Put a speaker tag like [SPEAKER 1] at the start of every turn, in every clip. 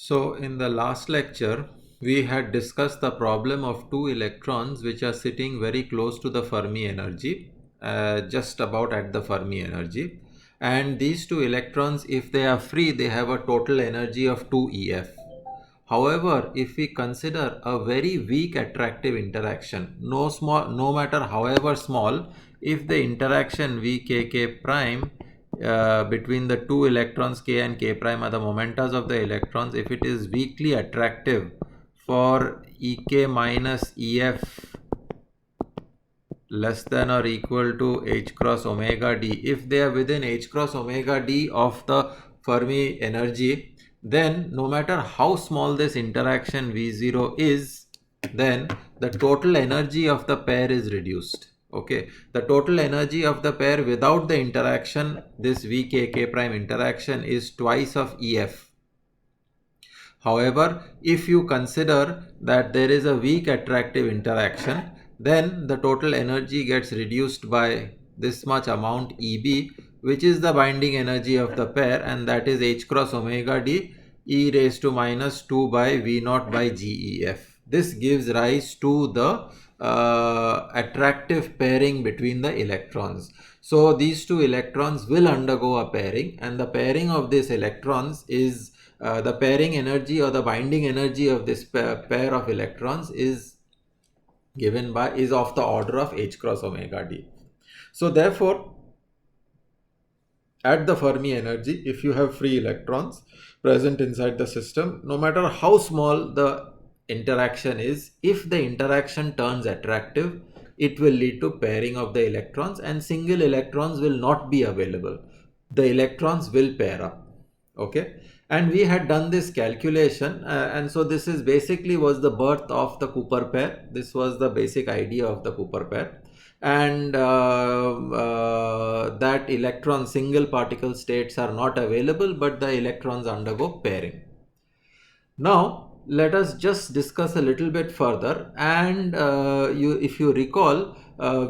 [SPEAKER 1] So in the last lecture, we had discussed the problem of two electrons which are sitting very close to the Fermi energy, just about at the Fermi energy. And these two electrons, if they are free, they have a total energy of 2 EF. However, if we consider a very weak attractive interaction, no matter however small, if the interaction VKK prime between the two electrons k and k prime are the momentas of the electrons, if it is weakly attractive for Ek minus Ef less than or equal to h cross omega d, if they are within h cross omega d of the Fermi energy, then no matter how small this interaction V0 is, then the total energy of the pair is reduced. Okay, the total energy of the pair without the interaction, this VKK prime interaction, is twice of EF. However, if you consider that there is a weak attractive interaction, then the total energy gets reduced by this much amount EB, which is the binding energy of the pair, and that is h cross omega d e raised to minus 2 by V naught by GEF. This gives rise to the attractive pairing between the electrons. So these two electrons will undergo a pairing, and the pairing of these electrons is the pairing energy or the binding energy of this pair of electrons is of the order of h cross omega d. So therefore, at the Fermi energy, if you have free electrons present inside the system, no matter how small the interaction is, if the interaction turns attractive, it will lead to pairing of the electrons, and single electrons will not be available. The electrons will pair up. Okay, and we had done this calculation, and so this is basically was the birth of the Cooper pair. This was the basic idea of the Cooper pair, and that electron single particle states are not available, but the electrons undergo pairing. Now let us just discuss a little bit further, and if you recall,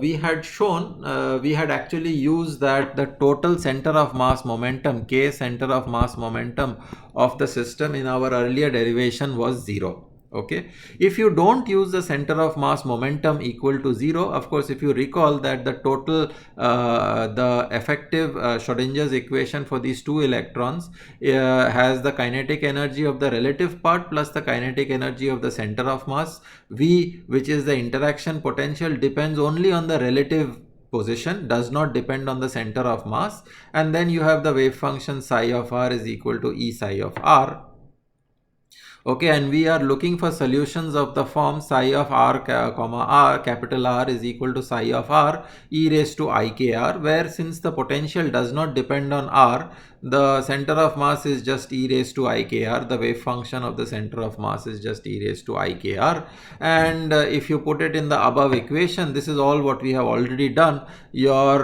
[SPEAKER 1] we had shown, we had actually used that the total center of mass momentum, K center of mass momentum of the system in our earlier derivation was 0. Okay, if you don't use the center of mass momentum equal to 0, of course, if you recall that the total the effective Schrodinger's equation for these two electrons has the kinetic energy of the relative part plus the kinetic energy of the center of mass. V, which is the interaction potential, depends only on the relative position, does not depend on the center of mass, and then you have the wave function psi of r is equal to E psi of r. Okay, and we are looking for solutions of the form psi of r comma r, capital R is equal to psi of r e raised to ikr, where since the potential does not depend on r, the center of mass is just e raised to ikr, the wave function of the center of mass is just e raised to ikr, and if you put it in the above equation, this is all what we have already done. Your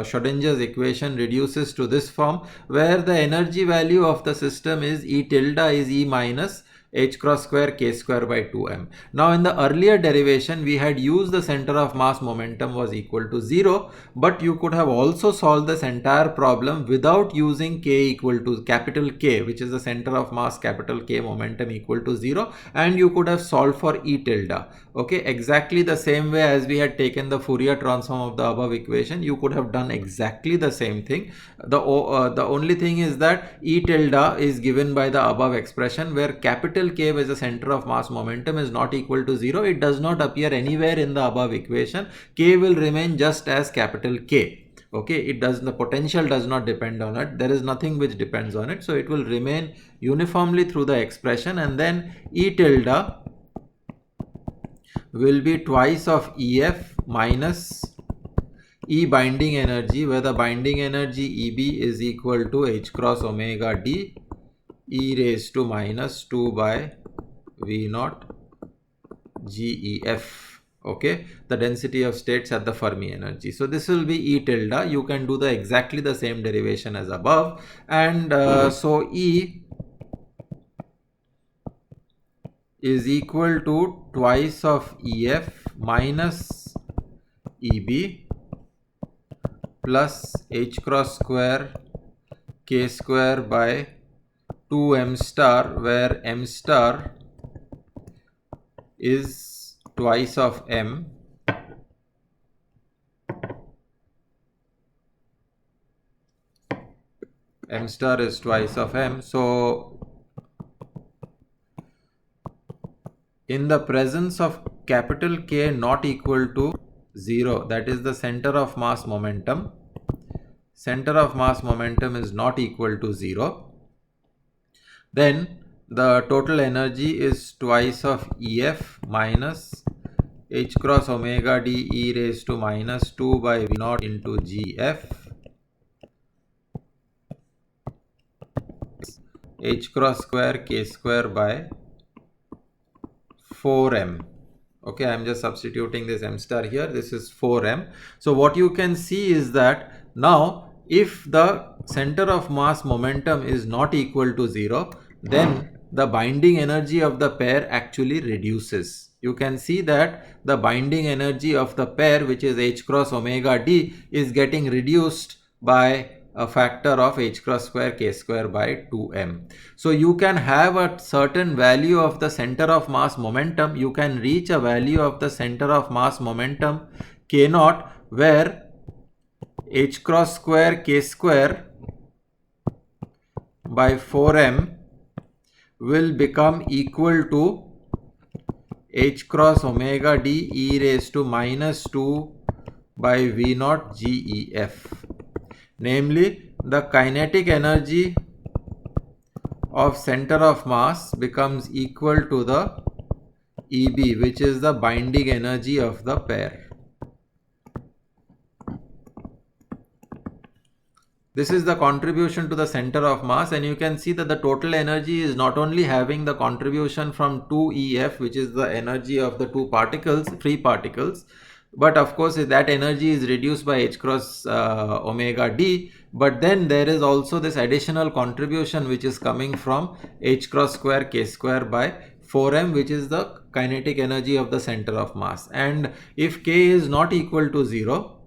[SPEAKER 1] Schrodinger's equation reduces to this form, where the energy value of the system is E tilde is E minus h cross square k square by 2m. Now in the earlier derivation, we had used the center of mass momentum was equal to 0, but you could have also solved this entire problem without using k equal to capital K, which is the center of mass capital K momentum equal to 0, and you could have solved for E tilde. Okay, exactly the same way as we had taken the Fourier transform of the above equation, you could have done exactly the same thing. The only thing is that E tilde is given by the above expression, where capital K, which is the center of mass momentum, is not equal to 0. It does not appear anywhere in the above equation. K will remain just as capital K. Okay, it does, the potential does not depend on it, there is nothing which depends on it, so it will remain uniformly through the expression, and then E tilde will be twice of EF minus E binding energy, where the binding energy EB is equal to h cross omega d e raised to minus 2 by V naught GEF. Okay, the density of states at the Fermi energy. So this will be E tilde. You can do the exactly the same derivation as above, and so E is equal to twice of EF minus EB plus h cross square k square by 2m star, where m star is twice of m, m star is twice of m. So in the presence of capital K not equal to 0, that is the center of mass momentum, is not equal to 0, then the total energy is twice of EF minus h cross omega d e raised to minus 2 by V naught into GF h cross square k square by 4m. Okay, I'm just substituting this m star here. This is 4m. So what you can see is that now if the center of mass momentum is not equal to 0, then the binding energy of the pair actually reduces. You can see that the binding energy of the pair, which is h cross omega d, is getting reduced by a factor of h cross square k square by 2m. So you can have a certain value of the center of mass momentum. You can reach a value of the center of mass momentum k naught, where h cross square k square by 4m will become equal to h cross omega d e raised to minus 2 by V naught GEF. Namely, the kinetic energy of center of mass becomes equal to the EB, which is the binding energy of the pair. This is the contribution to the center of mass, and you can see that the total energy is not only having the contribution from 2EF, which is the energy of the two particles, free particles, but of course that energy is reduced by h cross omega d, but then there is also this additional contribution which is coming from h cross square k square by 4m, which is the kinetic energy of the center of mass. And if k is not equal to 0,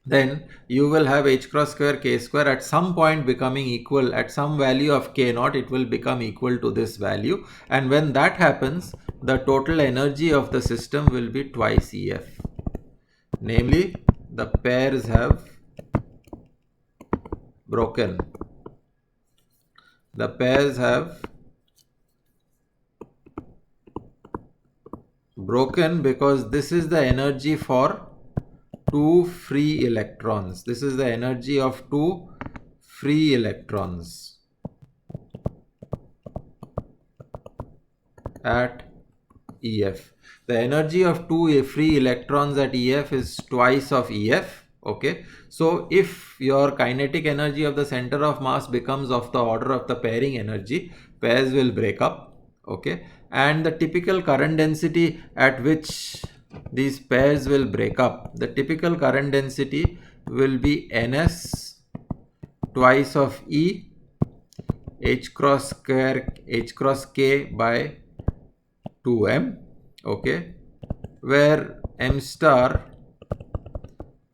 [SPEAKER 1] then you will have h cross square k square at some point becoming equal, at some value of k naught it will become equal to this value, and when that happens, the total energy of the system will be twice EF. Namely, the pairs have broken. The pairs have broken because this is the energy for two free electrons. This is the energy of two free electrons at EF. The energy of two free electrons at EF is twice of EF. Okay, so if your kinetic energy of the center of mass becomes of the order of the pairing energy, pairs will break up. Okay, and the typical current density at which these pairs will break up, the typical current density will be Ns twice of E h cross square h cross k by 2m. Okay, where m star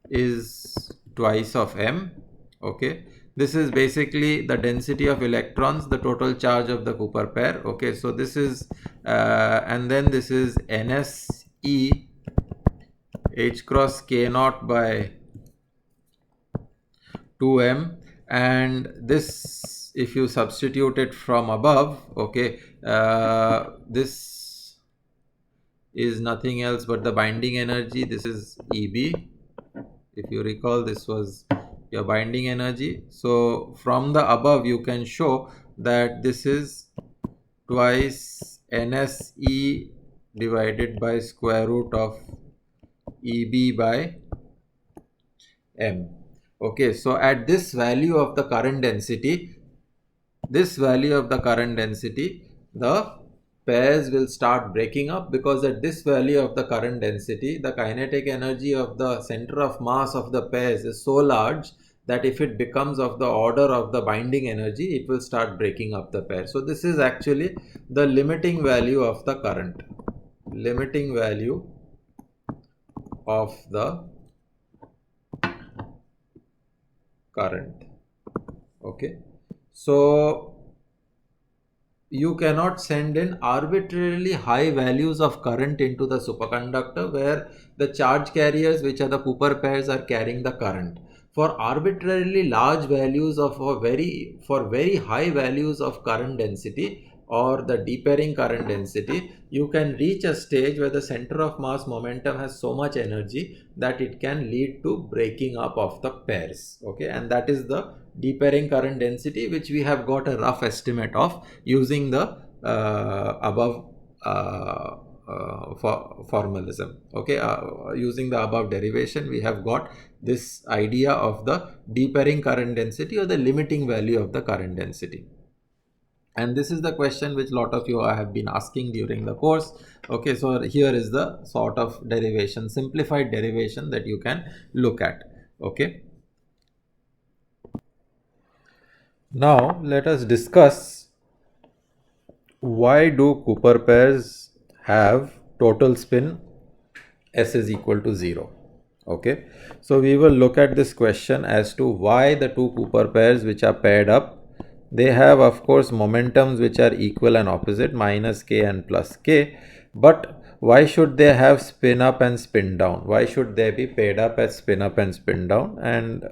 [SPEAKER 1] is twice of m. Okay, this is basically the density of electrons, the total charge of the Cooper pair. Okay, so this is and then this is Ns E h cross k naught by 2m, and this, if you substitute it from above, okay, this is nothing else but the binding energy. This is EB. If you recall, this was your binding energy. So from the above you can show that this is twice NSE divided by square root of EB by m. Okay, so at this value of the current density, the pairs will start breaking up, because at this value of the current density, the kinetic energy of the center of mass of the pairs is so large that if it becomes of the order of the binding energy, it will start breaking up the pair. So this is actually the limiting value of the current, limiting value of the current. Okay, so you cannot send in arbitrarily high values of current into the superconductor where the charge carriers, which are the Cooper pairs, are carrying the current. For arbitrarily large values of for very high values of current density or the depairing current density, you can reach a stage where the center of mass momentum has so much energy that it can lead to breaking up of the pairs. Okay, and that is the depairing current density, which we have got a rough estimate of using the above formalism. Okay, using the above derivation, we have got this idea of the depairing current density or the limiting value of the current density. And this is the question which a lot of you have been asking during the course. Okay, so here is the sort of derivation, simplified derivation that you can look at. Okay, now let us discuss why do Cooper pairs have total spin S is equal to 0. Okay, so we will look at this question as to why the two Cooper pairs which are paired up, they have of course momentums which are equal and opposite, minus k and plus k, but why should they have spin up and spin down? Why should they be paired up as spin up and spin down, and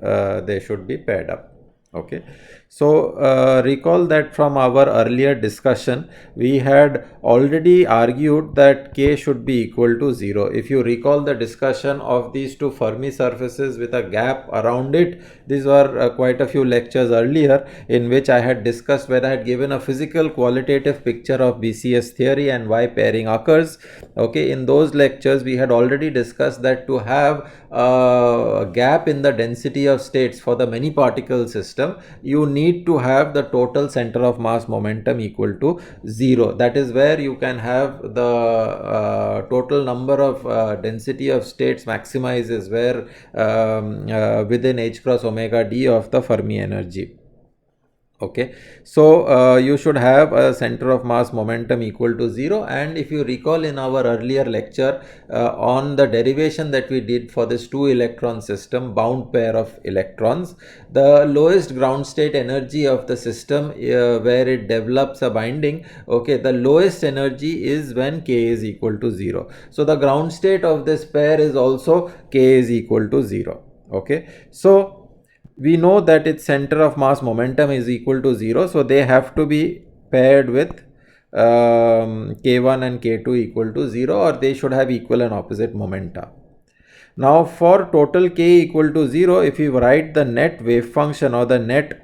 [SPEAKER 1] they should be paired up? Okay, so recall that from our earlier discussion we had already argued that k should be equal to 0. If you recall the discussion of these two Fermi surfaces with a gap around it, these were quite a few lectures earlier in which I had discussed where I had given a physical qualitative picture of BCS theory and why pairing occurs. Okay, in those lectures we had already discussed that to have a gap in the density of states for the many particle system, you need to have the total center of mass momentum equal to 0. That is where you can have the total number of density of states maximizes where within h cross omega d of the Fermi energy. Okay, so you should have a center of mass momentum equal to 0, and if you recall in our earlier lecture on the derivation that we did for this two electron system, bound pair of electrons, the lowest ground state energy of the system where it develops a binding, okay, the lowest energy is when k is equal to 0. So the ground state of this pair is also k is equal to 0. Okay, so we know that its center of mass momentum is equal to 0, so they have to be paired with k1 and k2 equal to 0, or they should have equal and opposite momenta. Now for total k equal to 0, if you write the net wave function or the net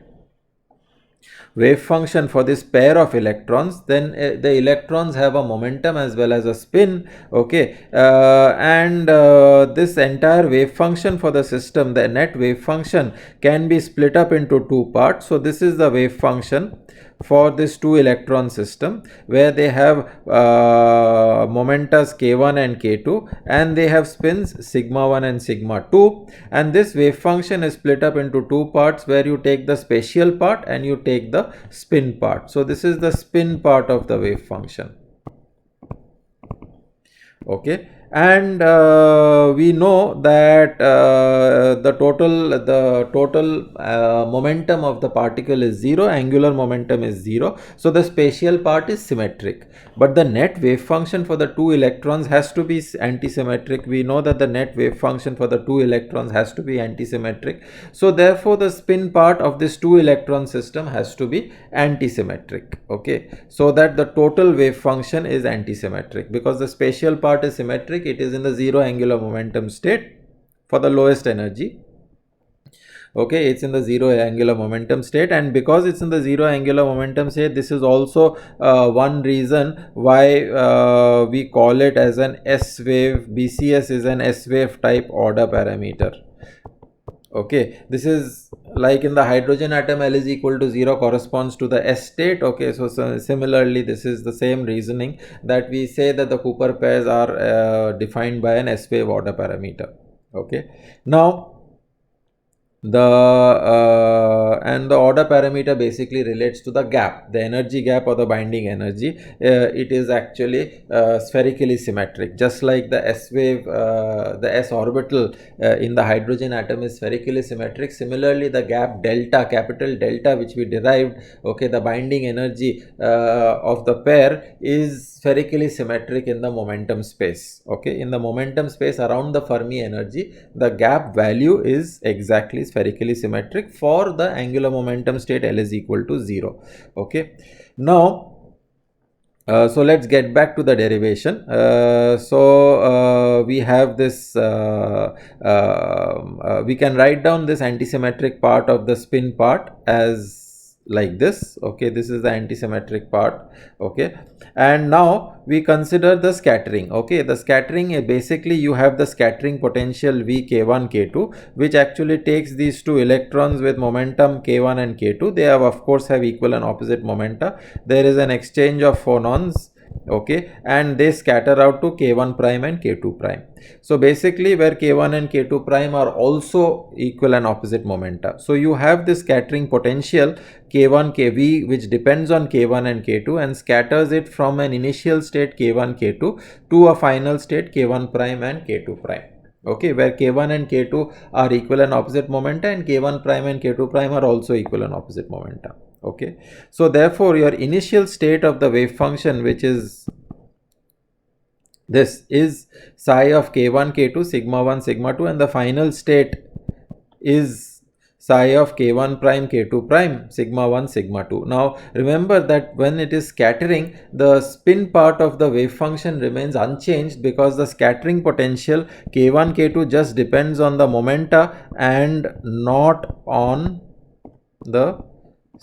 [SPEAKER 1] wave function for this pair of electrons, then the electrons have a momentum as well as a spin. Okay, and this entire wave function for the system, the net wave function, can be split up into two parts. So this is the wave function for this two electron system where they have momentas k1 and k2 and they have spins sigma 1 and sigma 2, and this wave function is split up into two parts where you take the spatial part and you take the spin part. So this is the spin part of the wave function. Okay, and we know that the total momentum of the particle is 0, angular momentum is 0, so the spatial part is symmetric, but the net wave function for the two electrons has to be antisymmetric. We know that the net wave function for the two electrons has to be antisymmetric, so therefore the spin part of this two electron system has to be antisymmetric. Okay, so that the total wave function is antisymmetric, because the spatial part is symmetric, it is in the 0 angular momentum state for the lowest energy. Okay, it's in the 0 angular momentum state, and because it's in the 0 angular momentum state, this is also one reason why we call it as an S wave. BCS is an S wave type order parameter. Okay, this is like in the hydrogen atom, L is equal to 0 corresponds to the S state. Okay, so similarly this is the same reasoning that we say that the Cooper pairs are defined by an S wave order parameter. Okay, now and the order parameter basically relates to the gap, the energy gap or the binding energy. It is actually spherically symmetric, just like the s wave, the s orbital in the hydrogen atom is spherically symmetric. Similarly, the gap delta, capital delta, which we derived, okay, the binding energy of the pair is spherically symmetric in the momentum space. Okay, in the momentum space around the Fermi energy, the gap value is exactly spherically symmetric for the angular momentum state L is equal to 0. Okay, now so let's get back to the derivation. We have this, we can write down this antisymmetric part of the spin part as like this. Okay, this is the antisymmetric part. Okay, and now we consider the scattering. Okay, the scattering, basically you have the scattering potential V k1 k2, which actually takes these two electrons with momentum k1 and k2. They have, of course, have equal and opposite momenta. There is an exchange of phonons, okay, and they scatter out to k1 prime and k2 prime. So basically, where k1 and k2 prime are also equal and opposite momenta, so you have this scattering potential k1 kv, which depends on k1 and k2 and scatters it from an initial state k1 k2 to a final state k1 prime and k2 prime. Okay, where k1 and k2 are equal and opposite momenta, and k1 prime and k2 prime are also equal and opposite momenta. Okay, so therefore your initial state of the wave function, which is this, is psi of k1 k2 sigma 1 sigma 2, and the final state is psi of k1 prime k2 prime sigma 1 sigma 2. Now remember that when it is scattering, the spin part of the wave function remains unchanged because the scattering potential k1 k2 just depends on the momenta and not on the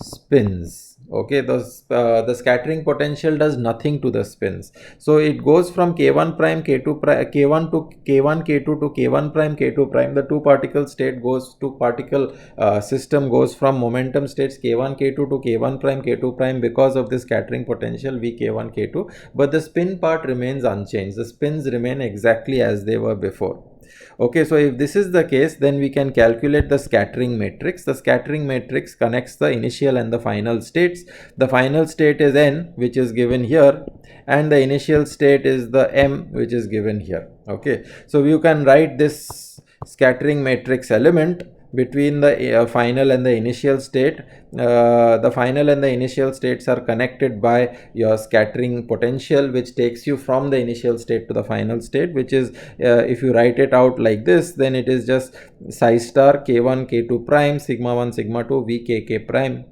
[SPEAKER 1] spins. Okay, the scattering potential does nothing to the spins, so it goes from k1 prime k2 prime k1 to k1 k2 to k1 prime k2 prime. The two particle state goes to particle system goes from momentum states k1 k2 to k1 prime k2 prime because of the scattering potential v k1 k2, but the spin part remains unchanged. The spins remain exactly as they were before. Okay, so if this is the case, then we can calculate the scattering matrix. The scattering matrix connects the initial and the final states. The final state is n, which is given here, and the initial state is the m, which is given here. Okay, so you can write this scattering matrix element between the final and the initial state. The final and the initial states are connected by your scattering potential, which takes you from the initial state to the final state, which is, if you write it out like this, then it is just psi star k1 k2 prime sigma 1 sigma 2 v k k prime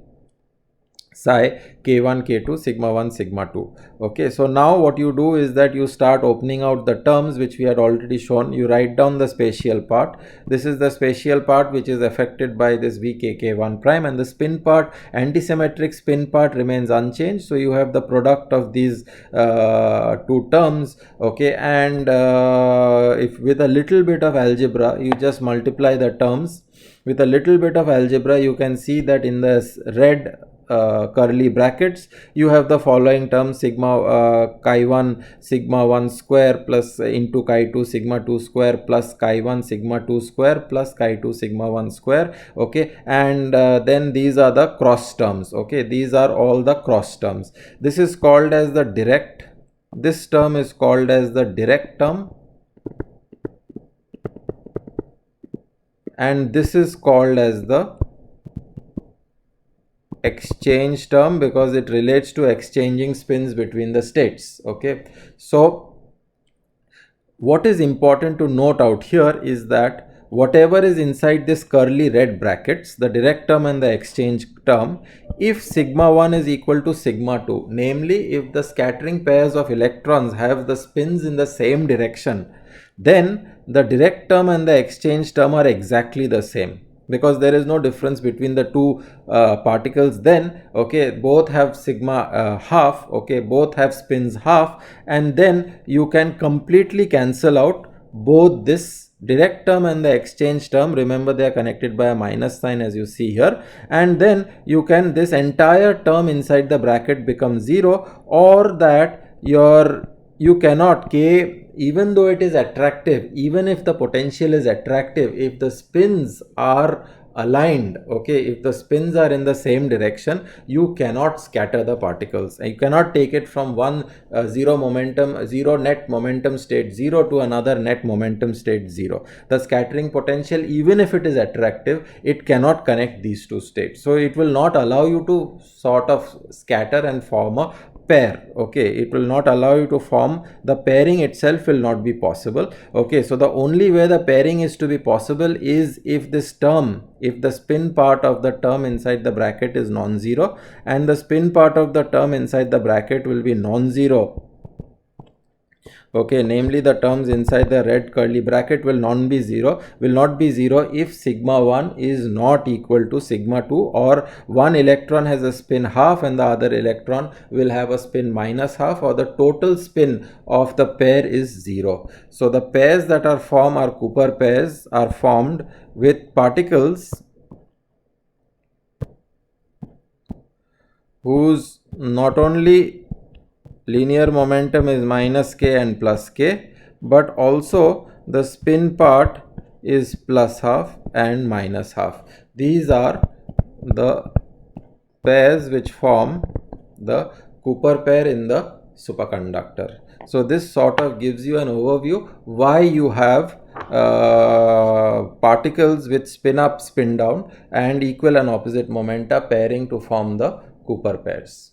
[SPEAKER 1] psi k1 k2 sigma 1 sigma 2. Okay, so now what you do is that you start opening out the terms which we had already shown. You write down the spatial part. This is the spatial part which is affected by this vkk1 prime, and the spin part, antisymmetric spin part, remains unchanged. So you have the product of these two terms. Okay, and if with a little bit of algebra you just multiply the terms. With a little bit of algebra, you can see that in the red curly brackets you have the following terms: sigma chi1 sigma 1 square plus into chi2 sigma 2 square plus chi1 sigma 2 square plus chi2 sigma 1 square. Okay, and then these are the cross terms. Okay, these are all the cross terms. This is called as the direct, this term is called as the direct term, and this is called as the exchange term because it relates to exchanging spins between the states. Okay, so what is important to note out here is that whatever is inside this curly red brackets, the direct term and the exchange term, if sigma 1 is equal to sigma 2, namely if the scattering pairs of electrons have the spins in the same direction, then the direct term and the exchange term are exactly the same, because there is no difference between the two particles then. Okay, both have sigma half. Okay, both have spins half, and then you can completely cancel out both this direct term and the exchange term. Remember, they are connected by a minus sign, as you see here, and then you can, this entire term inside the bracket becomes 0, or that you cannot, k, even though it is attractive, even if the potential is attractive, if the spins are aligned, okay, if the spins are in the same direction, you cannot scatter the particles. You cannot take it from one zero net momentum state 0 to another net momentum state 0. The scattering potential, even if it is attractive, it cannot connect these two states. So it will not allow you to sort of scatter and form a pair. Okay, it will not allow you to form, the pairing itself will not be possible. Okay, so the only way the pairing is to be possible is if this term, if the spin part of the term inside the bracket is non-zero, and the spin part of the term inside the bracket will be non-zero. Okay, namely the terms inside the red curly bracket will not be zero if sigma 1 is not equal to sigma 2, or one electron has a spin half and the other electron will have a spin minus half, or the total spin of the pair is 0. So the pairs that are formed are Cooper pairs, are formed with particles whose not only linear momentum is minus k and plus k, but also the spin part is plus half and minus half. These are the pairs which form the Cooper pair in the superconductor. So this sort of gives you an overview why you have particles with spin up, spin down and equal and opposite momenta pairing to form the Cooper pairs.